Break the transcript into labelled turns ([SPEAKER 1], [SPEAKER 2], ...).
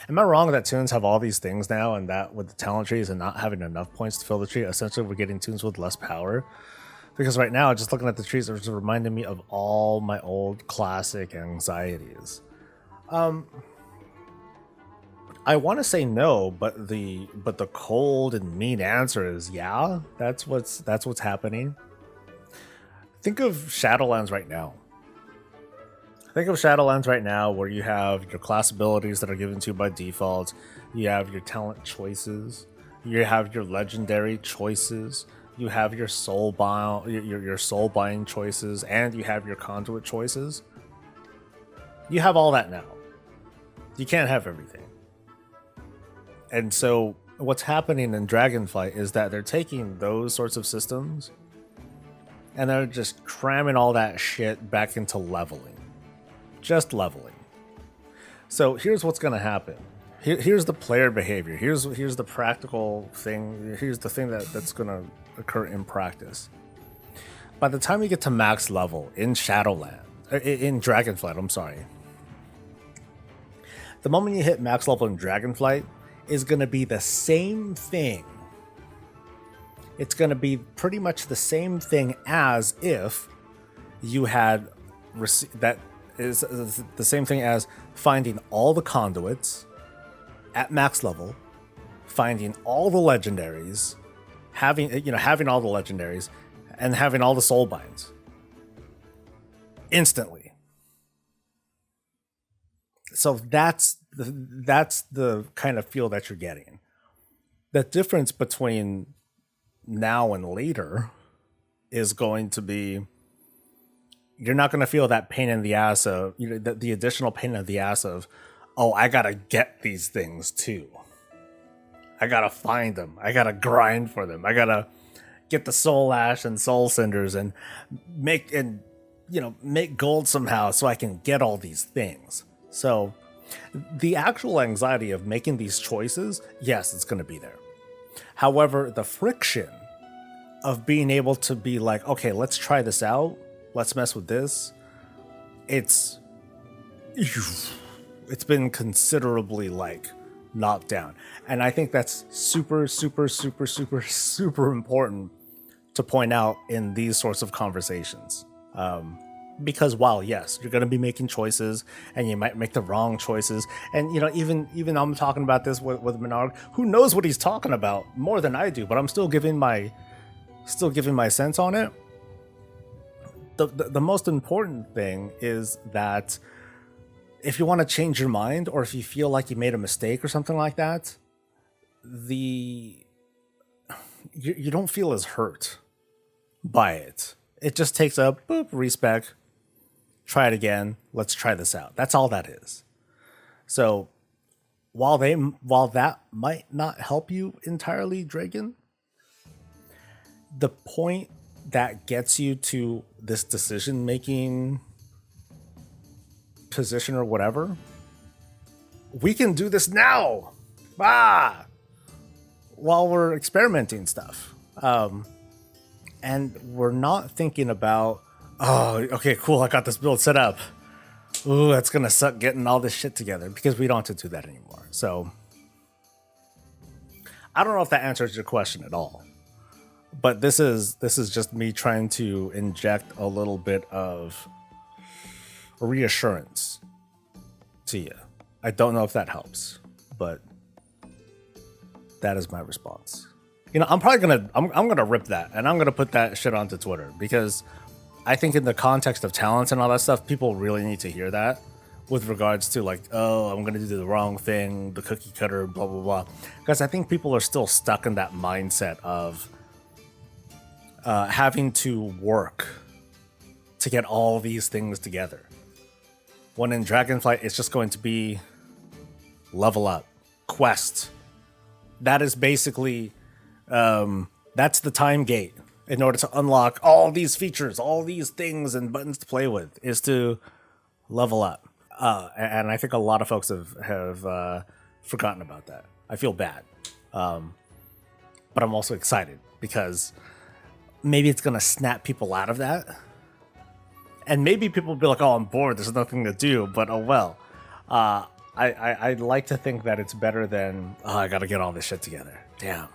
[SPEAKER 1] Am I wrong that tunes have all these things now, and that with the talent trees and not having enough points to fill the tree, essentially we're getting tunes with less power? Because right now, just looking at the trees, it's reminding me of all my old classic anxieties. I want to say no, but the cold and mean answer is yeah. That's what's happening. Think of Shadowlands right now. Think of Shadowlands right now, where you have your class abilities that are given to you by default, you have your talent choices, you have your legendary choices, you have your your soul buying choices, and you have your conduit choices. You have all that now. You can't have everything. And so what's happening in Dragonflight is that they're taking those sorts of systems and they're just cramming all that shit back into leveling. Just leveling. So here's what's going to happen. Here's the player behavior. Here's the practical thing. Here's the thing that's going to occur in practice. By the time you get to max level in Shadowland, in Dragonflight, I'm sorry. The moment you hit max level in Dragonflight is going to be the same thing. It's going to be pretty much the same thing as if you had that is the same thing as finding all the conduits at max level, finding all the legendaries, having all the legendaries, and having all the soul binds instantly. So that's the kind of feel that you're getting. The difference between now and later is going to be, you're not going to feel that pain in the ass of, the additional pain in the ass of, oh, I gotta get these things too. I gotta find them. I gotta grind for them. I gotta get the soul ash and soul cinders and make gold somehow so I can get all these things. So the actual anxiety of making these choices, yes, it's going to be there. However, the friction of being able to be like, okay, let's try this out. Let's mess with this. It's been considerably knocked down. And I think that's super, super, super, super, super important to point out in these sorts of conversations. Because while yes, you're going to be making choices and you might make the wrong choices, and even I'm talking about this with Menard, who knows what he's talking about more than I do, but I'm still giving my sense on it. The most important thing is that if you want to change your mind, or if you feel like you made a mistake or something like that, you don't feel as hurt by it. It just takes a boop, respec, try it again, let's try this out. That's all that is. So while that might not help you entirely, Dragon, the point that gets you to this decision-making position or whatever, we can do this now. While we're experimenting stuff. And we're not thinking about, oh, okay, cool, I got this build set up. Ooh, that's gonna suck getting all this shit together, because we don't have to do that anymore. So I don't know if that answers your question at all. But this is just me trying to inject a little bit of reassurance to you. I don't know if that helps, but that is my response. I'm probably gonna rip that, and I'm gonna put that shit onto Twitter, because I think in the context of talents and all that stuff, people really need to hear that with regards to oh, I'm gonna do the wrong thing, the cookie cutter, blah blah blah. Because I think people are still stuck in that mindset of having to work to get all these things together. When in Dragonflight, it's just going to be level up, quest. That is basically, that's the time gate in order to unlock all these features, all these things and buttons to play with, is to level up. And I think a lot of folks have forgotten about that. I feel bad. But I'm also excited, because maybe it's going to snap people out of that. And maybe people will be like, oh, I'm bored, there's nothing to do, but oh well. I'd like to think that it's better than, oh, I gotta get all this shit together. Damn.